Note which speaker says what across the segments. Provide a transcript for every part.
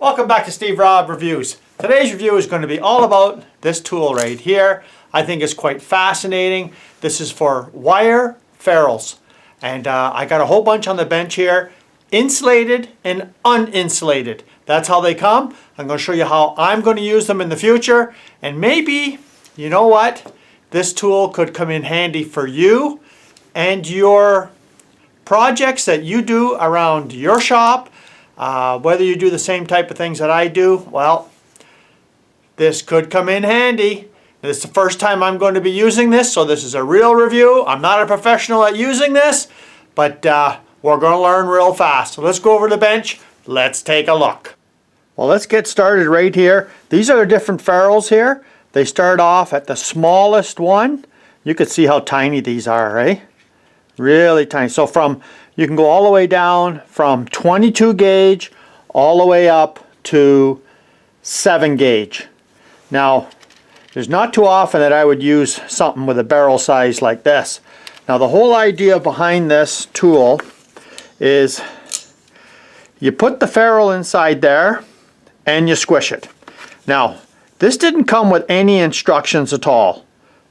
Speaker 1: Welcome back to Steve Robb Reviews. Today's review is going to be all about this tool right here. I think it's quite fascinating. This is for wire ferrules. And I got a whole bunch on the bench here, insulated and uninsulated. That's how they come. I'm going to show you how I'm going to use them in the future. And maybe, you know what, this tool could come in handy for you and your projects that you do around your shop. Whether you do the same type of things that I do, well, this could come in handy. This is the first time I'm going to be using this, so this is a real review. I'm not a professional at using this, but we're going to learn real fast. So let's go over to the bench. Let's take a look. Well, let's get started right here. These are the different ferrules here. They start off at the smallest one. You can see how tiny these are, right? Really tiny. So you can go all the way down from 22 gauge all the way up to 7 gauge. Now, there's not too often that I would use something with a barrel size like this. Now, the whole idea behind this tool is you put the ferrule inside there and you squish it. Now, this didn't come with any instructions at all.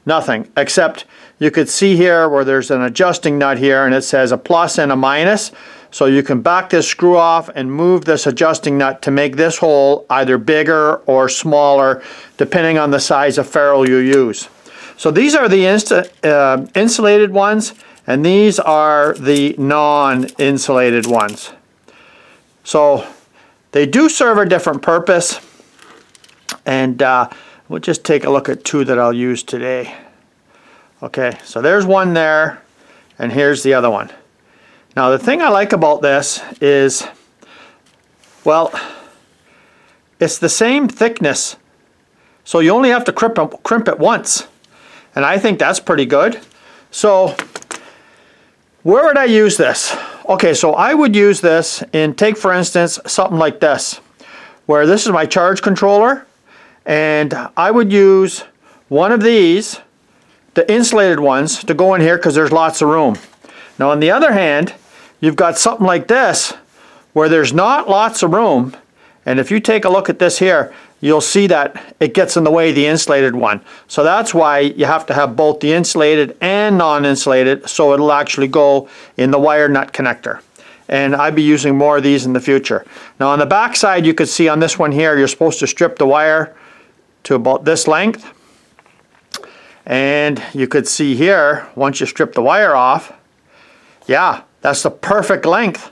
Speaker 1: Nothing, except you could see here where there's an adjusting nut here and it says a plus and a minus. So you can back this screw off and move this adjusting nut to make this hole either bigger or smaller depending on the size of ferrule you use. So these are the insulated ones and these are the non-insulated ones. So they do serve a different purpose, and we'll just take a look at two that I'll use today. Okay, so there's one there, and here's the other one. Now the thing I like about this is, well, it's the same thickness, so you only have to crimp it once, and I think that's pretty good. So where would I use this? Okay, so I would use this in, take for instance, something like this, where this is my charge controller, and I would use one of these, the insulated ones, to go in here because there's lots of room. Now on the other hand, you've got something like this where there's not lots of room, and if you take a look at this here, you'll see that it gets in the way of the insulated one. So that's why you have to have both the insulated and non-insulated, so it'll actually go in the wire nut connector. And I'd be using more of these in the future. Now on the back side, you can see on this one here, you're supposed to strip the wire to about this length. And you could see here, once you strip the wire off, yeah, that's the perfect length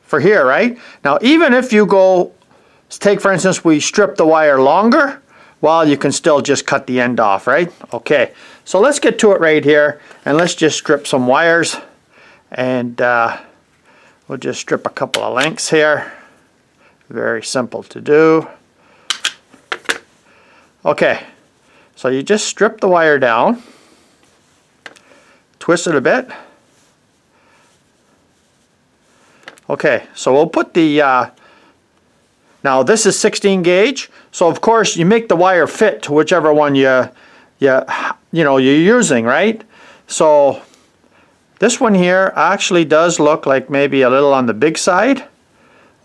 Speaker 1: for here, right? Now, even if you go, take for instance, we strip the wire longer, well, you can still just cut the end off, right? Okay, so let's get to it right here, and let's just strip some wires, and we'll just strip a couple of lengths here. Very simple to do. Okay. So you just strip the wire down, twist it a bit. Okay, so we'll put the, now this is 16 gauge, so of course you make the wire fit to whichever one you're using, right? So this one here actually does look like maybe a little on the big side.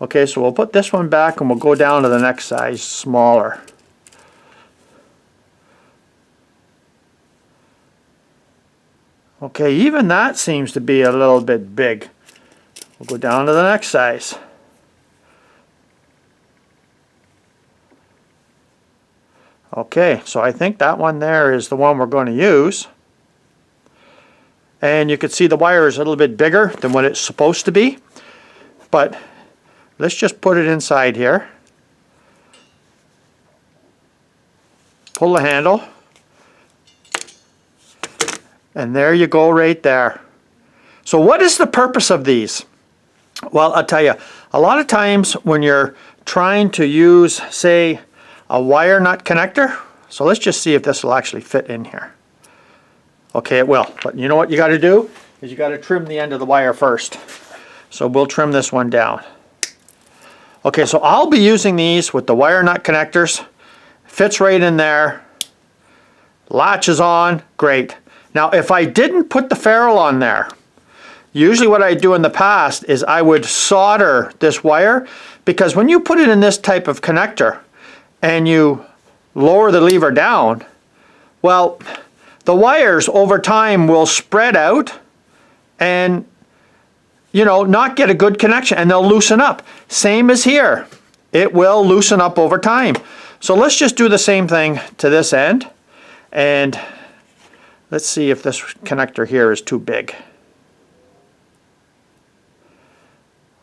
Speaker 1: Okay, so we'll put this one back and we'll go down to the next size, smaller. Okay, even that seems to be a little bit big. We'll go down to the next size. Okay, so I think that one there is the one we're going to use. And you can see the wire is a little bit bigger than what it's supposed to be. But let's just put it inside here. Pull the handle. And there you go right there. So what is the purpose of these? Well, I'll tell you, a lot of times when you're trying to use, say, a wire nut connector, so let's just see if this will actually fit in here. Okay, it will, but you know what you got to do? Is you got to trim the end of the wire first. So we'll trim this one down. Okay, so I'll be using these with the wire nut connectors. Fits right in there. Latches on, great. Now, if I didn't put the ferrule on there, usually what I do in the past is I would solder this wire because when you put it in this type of connector and you lower the lever down, well, the wires over time will spread out and, you know, not get a good connection, and they'll loosen up. Same as here. It will loosen up over time. So let's just do the same thing to this end, and let's see if this connector here is too big.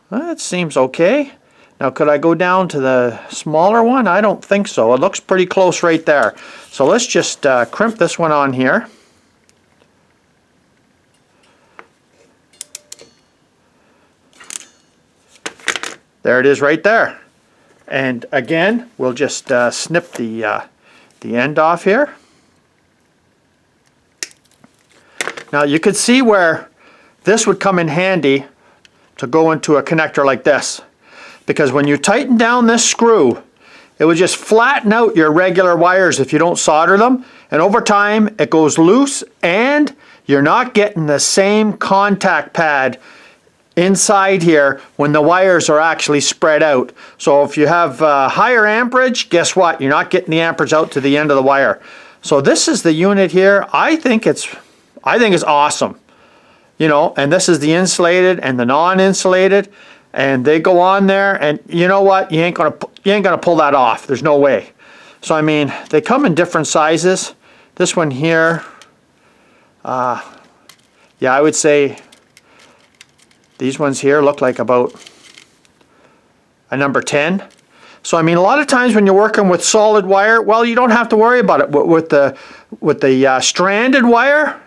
Speaker 1: That seems okay. Now, could I go down to the smaller one? I don't think so. It looks pretty close right there. So let's just crimp this one on here. There it is right there. And again, we'll just snip the end off here. Now you could see where this would come in handy to go into a connector like this. Because when you tighten down this screw, it would just flatten out your regular wires if you don't solder them. And over time, it goes loose and you're not getting the same contact pad inside here when the wires are actually spread out. So if you have higher amperage, guess what? You're not getting the amperage out to the end of the wire. So this is the unit here. I think it's awesome. You know, and this is the insulated and the non-insulated, and they go on there, and you know what? You ain't gonna pull that off. There's no way. So I mean, they come in different sizes. This one here, yeah, I would say these ones here look like about a number 10. So I mean, a lot of times when you're working with solid wire, well, you don't have to worry about it. With the stranded wire,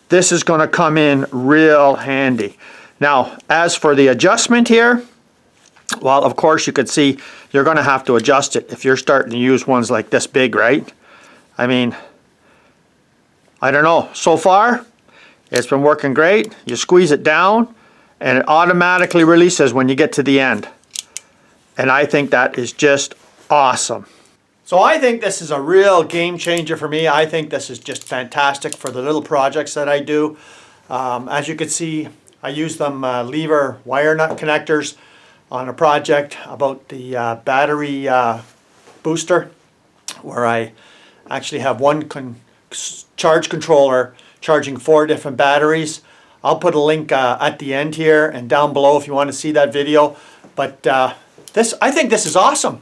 Speaker 1: this is going to come in real handy. Now, as for the adjustment here, well, of course you could see you're going to have to adjust it if you're starting to use ones like this big, right? I mean, I don't know. So far, it's been working great. You squeeze it down, and it automatically releases when you get to the end. And I think that is just awesome. So I think this is a real game changer for me. I think this is just fantastic for the little projects that I do. As you can see, I use them lever wire nut connectors on a project about the battery booster, where I actually have one charge controller charging 4 different batteries. I'll put a link at the end here and down below if you want to see that video. But I think this is awesome.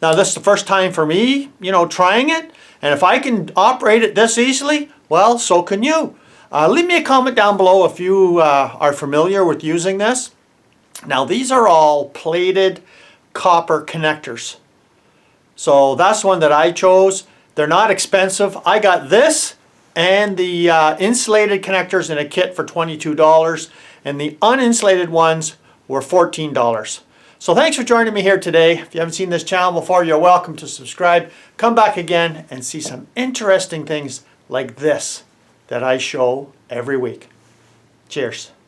Speaker 1: Now this is the first time for me, you know, trying it. And if I can operate it this easily, well, so can you. Leave me a comment down below if you are familiar with using this. Now these are all plated copper connectors. So that's one that I chose. They're not expensive. I got this and the insulated connectors in a kit for $22, and the uninsulated ones were $14. So thanks for joining me here today. If you haven't seen this channel before, you're welcome to subscribe. Come back again and see some interesting things like this that I show every week. Cheers.